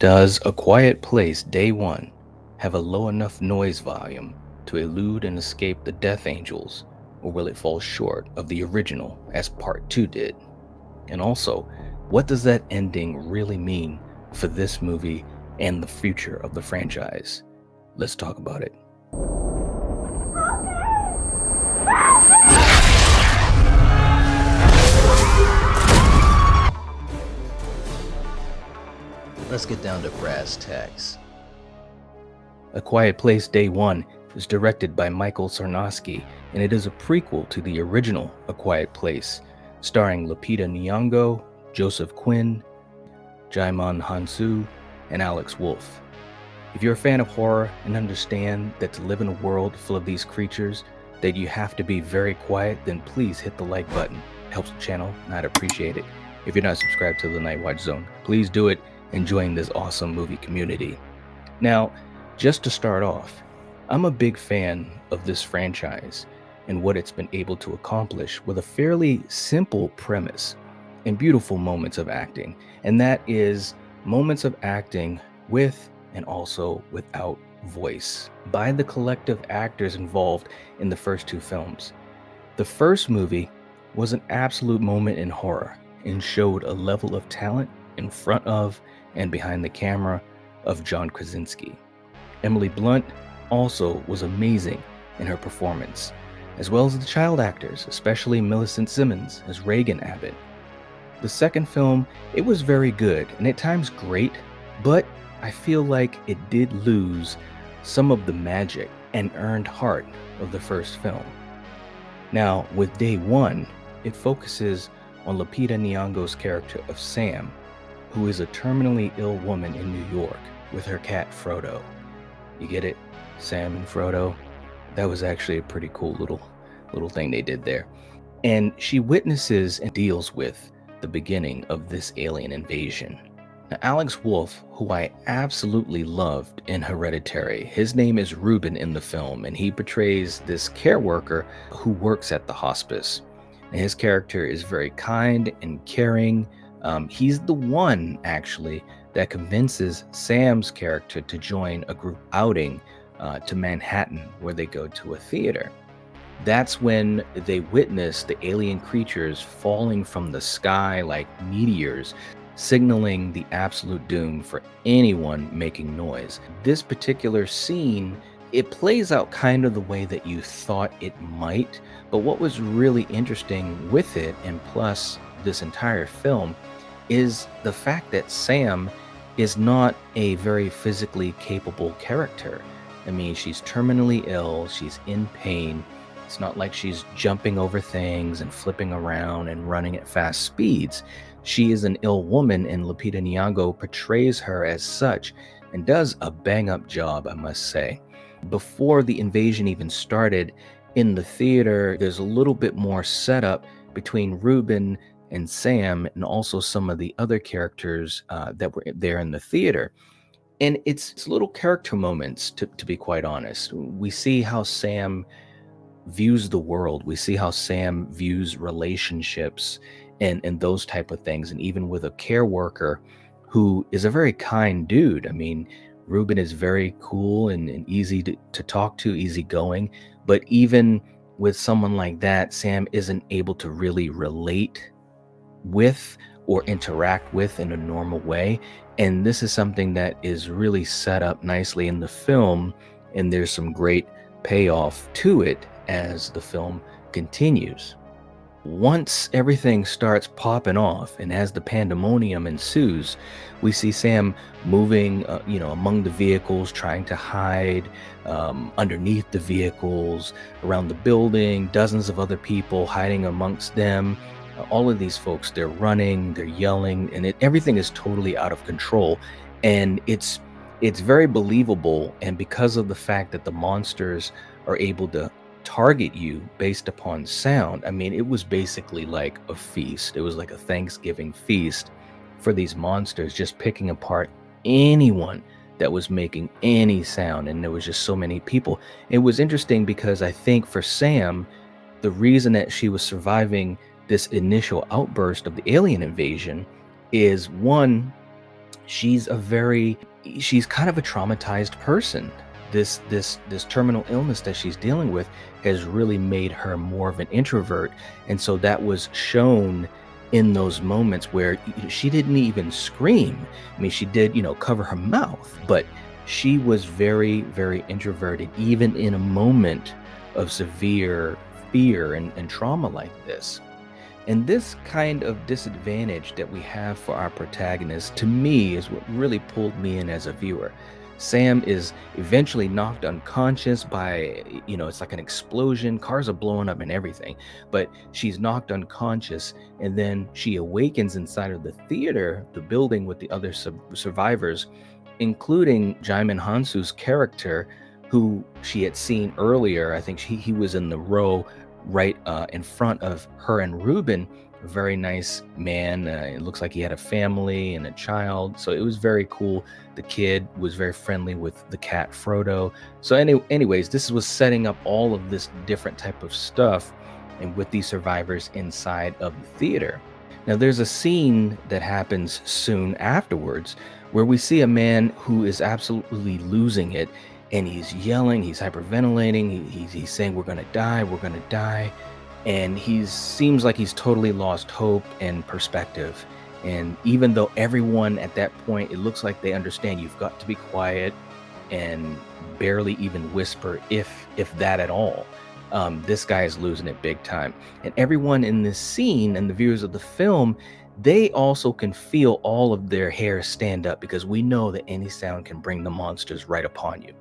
Does A Quiet Place Day 1 have a low enough noise volume to elude and escape the Death Angels, or will it fall short of the original as Part 2 did? And also, what does that ending really mean for this movie and the future of the franchise? Let's talk about it. Let's get down to brass tacks. A Quiet Place Day 1 is directed by Michael Sarnowski, and it is a prequel to the original A Quiet Place, starring Lupita Nyong'o, Joseph Quinn, Jaimon Hansu, and Alex Wolff. If you're a fan of horror and understand that to live in a world full of these creatures, that you have to be very quiet, then please hit the like button. It helps the channel, and I'd appreciate it. If you're not subscribed to the Night Watch Zone, please do it and join this awesome movie community. Now, just to start off, I'm a big fan of this franchise and what it's been able to accomplish with a fairly simple premise and beautiful moments of acting, and that is moments of acting with and also without voice by the collective actors involved in the first two films. The first movie was an absolute moment in horror and showed a level of talent in front of and behind the camera of John Krasinski. Emily Blunt also was amazing in her performance, as well as the child actors, especially Millicent Simmons as Reagan Abbott. The second film, it was very good and at times great, but I feel like it did lose some of the magic and earned heart of the first film. Now, with Day 1, it focuses on Lupita Nyong'o's character of Sam, who is a terminally ill woman in New York with her cat Frodo. You get it? Sam and Frodo? That was actually a pretty cool little thing they did there. And she witnesses and deals with the beginning of this alien invasion. Now, Alex Wolff, who I absolutely loved in Hereditary, his name is Ruben in the film, and he portrays this care worker who works at the hospice. And his character is very kind and caring. He's the one, actually, that convinces Sam's character to join a group outing to Manhattan, where they go to a theater. That's when they witness the alien creatures falling from the sky like meteors, signaling the absolute doom for anyone making noise. This particular scene, it plays out kind of the way that you thought it might, but what was really interesting with it, and plus this entire film, is the fact that Sam is not a very physically capable character. I mean, she's terminally ill, she's in pain. It's not like she's jumping over things and flipping around and running at fast speeds. She is an ill woman, and Lupita Nyong'o portrays her as such and does a bang-up job, I must say. Before the invasion even started, in the theater, there's a little bit more setup between Ruben and Sam, and also some of the other characters that were there in the theater. And it's little character moments, to be quite honest. We see how Sam views the world. We see how Sam views relationships and those type of things. And even with a care worker who is a very kind dude. I mean, Ruben is very cool and easy to talk to, easygoing. But even with someone like that, Sam isn't able to really relate with or interact with in a normal way. And this is something that is really set up nicely in the film, and there's some great payoff to it as the film continues. Once everything starts popping off and as the pandemonium ensues, we see Sam moving among the vehicles, trying to hide underneath the vehicles, around the building, dozens of other people hiding amongst them. All of these folks, they're running, they're yelling, and everything is totally out of control. And it's very believable. And because of the fact that the monsters are able to target you based upon sound, I mean, it was basically like a feast. It was like a Thanksgiving feast for these monsters, just picking apart anyone that was making any sound. And there was just so many people. It was interesting because I think for Sam, the reason that she was surviving this initial outburst of the alien invasion is, one, she's a very she's kind of a traumatized person. This terminal illness that she's dealing with has really made her more of an introvert, and so that was shown in those moments where she didn't even scream. I mean, she did, cover her mouth, but she was very, very introverted, even in a moment of severe fear and trauma like this. And this kind of disadvantage that we have for our protagonist, to me, is what really pulled me in as a viewer. Sam is eventually knocked unconscious by, it's like an explosion, cars are blowing up and everything, but she's knocked unconscious, and then she awakens inside of the theater, the building with the other survivors, including Jaimin Hansu's character, who she had seen earlier. I think he was in the row right in front of her and Ruben, a very nice man. It looks like he had a family and a child, so it was very cool. The kid was very friendly with the cat Frodo. So anyways, this was setting up all of this different type of stuff, and with these survivors inside of the theater. Now, there's a scene that happens soon afterwards where we see a man who is absolutely losing it, and he's yelling, he's hyperventilating, he's saying, we're gonna die, and he seems like he's totally lost hope and perspective. And even though everyone at that point, it looks like they understand you've got to be quiet and barely even whisper, if that at all. This guy is losing it big time. And everyone in this scene and the viewers of the film, they also can feel all of their hair stand up, because we know that any sound can bring the monsters right upon you.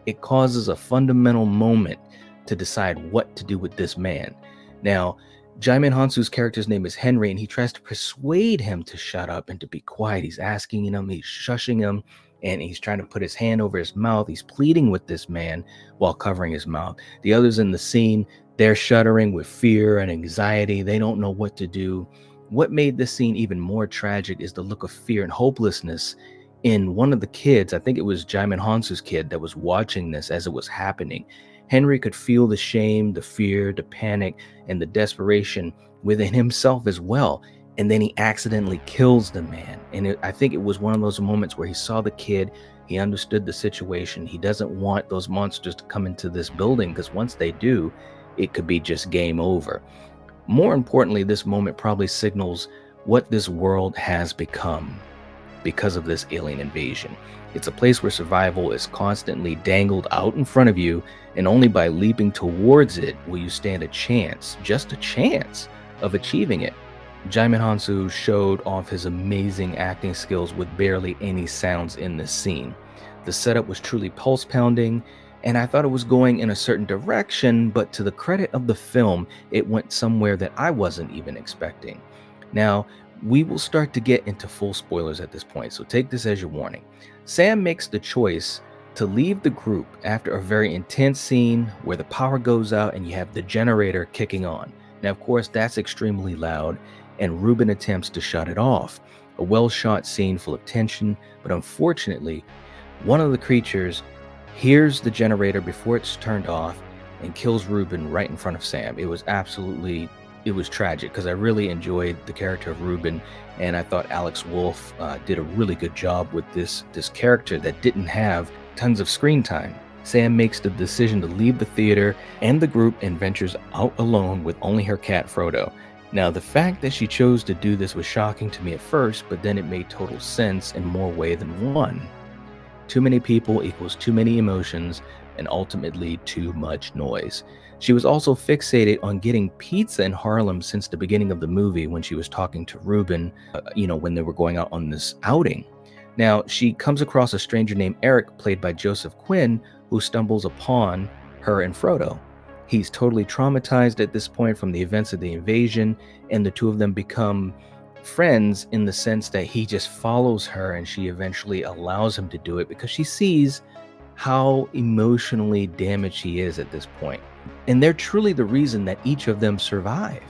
It causes a fundamental moment to decide what to do with this man. Now, Jaimin Hansu's character's name is Henry, and he tries to persuade him to shut up and to be quiet. He's asking him, he's shushing him, and he's trying to put his hand over his mouth. He's pleading with this man while covering his mouth. The others in the scene, they're shuddering with fear and anxiety. They don't know what to do. What made this scene even more tragic is the look of fear and hopelessness in one of the kids. I think it was Jaimin Hansu's kid that was watching this as it was happening. Henry could feel the shame, the fear, the panic, and the desperation within himself as well. And then he accidentally kills the man. And I think it was one of those moments where he saw the kid, he understood the situation. He doesn't want those monsters to come into this building, because once they do, it could be just game over. More importantly, this moment probably signals what this world has become because of this alien invasion. It's a place where survival is constantly dangled out in front of you, and only by leaping towards it will you stand a chance, just a chance, of achieving it. Jaimin Hansu showed off his amazing acting skills with barely any sounds in this scene. The setup was truly pulse-pounding, and I thought it was going in a certain direction, but to the credit of the film, it went somewhere that I wasn't even expecting. Now, we will start to get into full spoilers at this point, so take this as your warning. Sam makes the choice to leave the group after a very intense scene where the power goes out and you have the generator kicking on. Now, of course, that's extremely loud, and Ruben attempts to shut it off. A well-shot scene full of tension, but unfortunately, one of the creatures hears the generator before it's turned off and kills Ruben right in front of Sam. It was tragic, because I really enjoyed the character of Ruben, and I thought Alex Wolff did a really good job with this character that didn't have tons of screen time. Sam makes the decision to leave the theater and the group and ventures out alone with only her cat Frodo. Now, the fact that she chose to do this was shocking to me at first, but then it made total sense in more ways than one. Too many people equals too many emotions, and ultimately too much noise. She was also fixated on getting pizza in Harlem since the beginning of the movie, when she was talking to Ruben, when they were going out on this outing. Now, she comes across a stranger named Eric, played by Joseph Quinn, who stumbles upon her and Frodo. He's totally traumatized at this point from the events of the invasion, and the two of them become friends in the sense that he just follows her, and she eventually allows him to do it because she sees how emotionally damaged he is at this point. And they're truly the reason that each of them survive.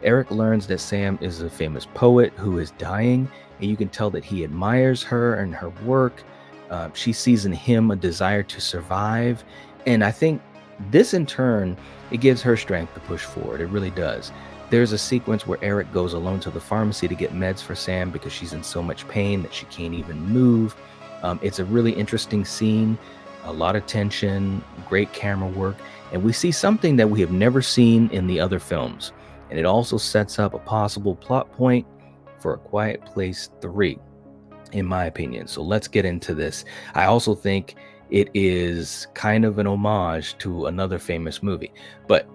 Eric learns that Sam is a famous poet who is dying, and you can tell that he admires her and her work. She sees in him a desire to survive, and I think this in turn, it gives her strength to push forward. It really does. There's a sequence where Eric goes alone to the pharmacy to get meds for Sam because she's in so much pain that she can't even move. It's a really interesting scene, a lot of tension, great camera work, and we see something that we have never seen in the other films. And it also sets up a possible plot point for A Quiet Place 3, in my opinion. So let's get into this. I also think it is kind of an homage to another famous movie. But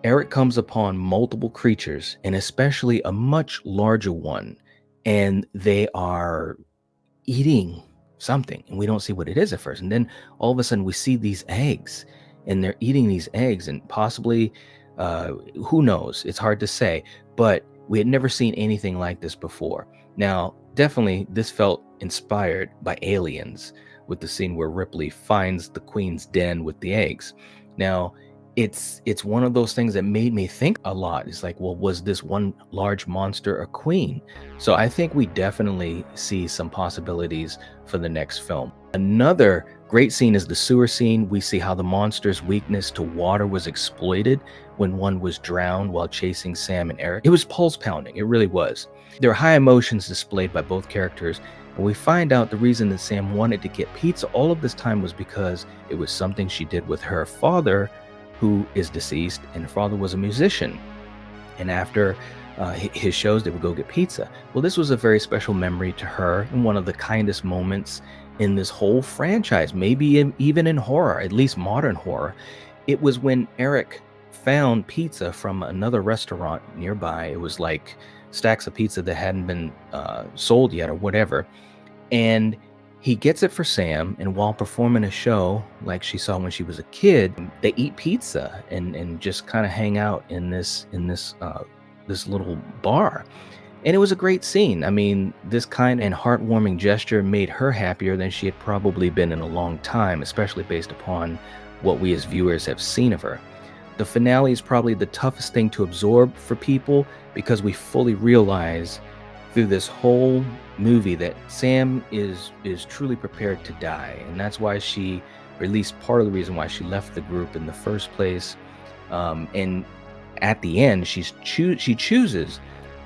Eric comes upon multiple creatures, and especially a much larger one, and they are eating something, and we don't see what it is at first. And then all of a sudden we see these eggs, and they're eating these eggs, and possibly, who knows? It's hard to say, but we had never seen anything like this before. Now, definitely this felt inspired by Aliens, with the scene where Ripley finds the queen's den with the eggs. Now, it's one of those things that made me think a lot. It's like, well, was this one large monster a queen? So I think we definitely see some possibilities for the next film. Another great scene is the sewer scene. We see how the monster's weakness to water was exploited when one was drowned while chasing Sam and Eric. It was pulse pounding. It really was. There are high emotions displayed by both characters, and we find out the reason that Sam wanted to get pizza all of this time was because it was something she did with her father, who is deceased, and her father was a musician. And after his shows, they would go get pizza. Well, this was a very special memory to her, and one of the kindest moments in this whole franchise, maybe even in horror, at least modern horror. It was when Eric found pizza from another restaurant nearby. It was like stacks of pizza that hadn't been sold yet or whatever. And he gets it for Sam, and while performing a show like she saw when she was a kid, they eat pizza and just kind of hang out in this little bar. And it was a great scene. I mean, this kind and heartwarming gesture made her happier than she had probably been in a long time, especially based upon what we as viewers have seen of her. The finale is probably the toughest thing to absorb for people because we fully realize through this whole movie that Sam is truly prepared to die, and that's why she, or at least part of the reason why she left the group in the first place. And at the end, she chooses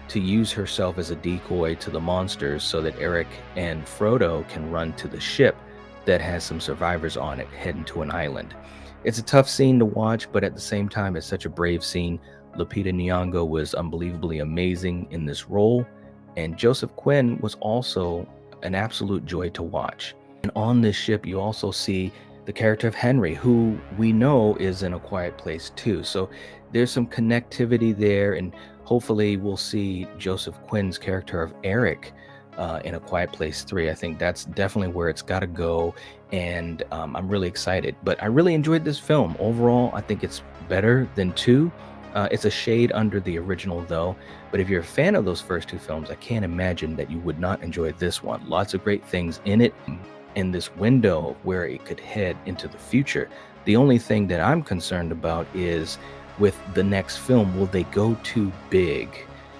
to use herself as a decoy to the monsters so that Eric and Frodo can run to the ship that has some survivors on it, heading to an island. It's a tough scene to watch, but at the same time, it's such a brave scene. Lupita Nyong'o was unbelievably amazing in this role, and Joseph Quinn was also an absolute joy to watch. And on this ship, you also see the character of Henry, who we know is in A Quiet Place too. So there's some connectivity there, and hopefully we'll see Joseph Quinn's character of Eric in A Quiet Place 3. I think that's definitely where it's got to go, and I'm really excited. But I really enjoyed this film. Overall, I think it's better than 2. It's a shade under the original though, but if you're a fan of those first 2 films, I can't imagine that you would not enjoy this one. Lots of great things in it, in this window of where it could head into the future. The only thing that I'm concerned about is with the next film, will they go too big?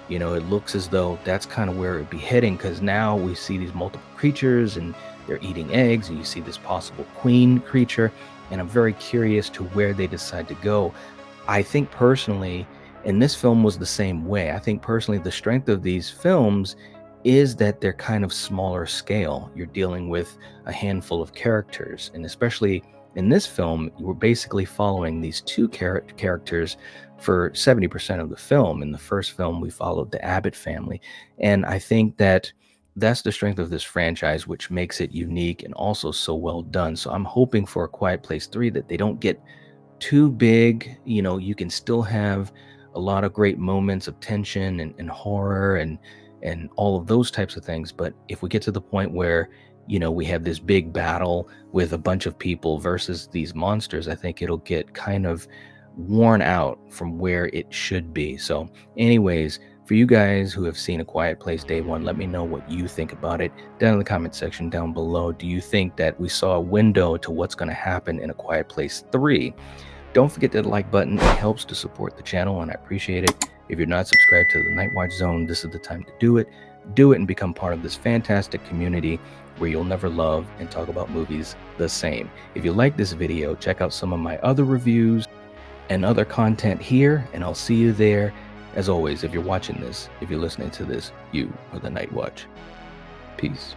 You know, it looks as though that's kind of where it'd be heading, because now we see these multiple creatures and they're eating eggs, and you see this possible queen creature, and I'm very curious to where they decide to go. I think personally, and this film was the same way, I think personally the strength of these films is that they're kind of smaller scale. You're dealing with a handful of characters, and especially in this film, you were basically following these 2 characters for 70% of the film. In the first film, we followed the Abbott family, and I think that that's the strength of this franchise, which makes it unique and also so well done. So I'm hoping for A Quiet Place 3 that they don't get too big. You know, you can still have a lot of great moments of tension and horror and all of those types of things. But if we get to the point where, you know, we have this big battle with a bunch of people versus these monsters, I think it'll get kind of worn out from where it should be. So anyways, for you guys who have seen A Quiet Place Day 1, let me know what you think about it down in the comment section down below. Do you think that we saw a window to what's going to happen in A Quiet Place 3? Don't forget that like button. It helps to support the channel, and I appreciate it. If you're not subscribed to the Night Watch Zone, this is the time to do it. Do it and become part of this fantastic community where you'll never love and talk about movies the same. If you like this video, check out some of my other reviews and other content here, and I'll see you there. As always, if you're watching this, if you're listening to this, you are the Night Watch. Peace.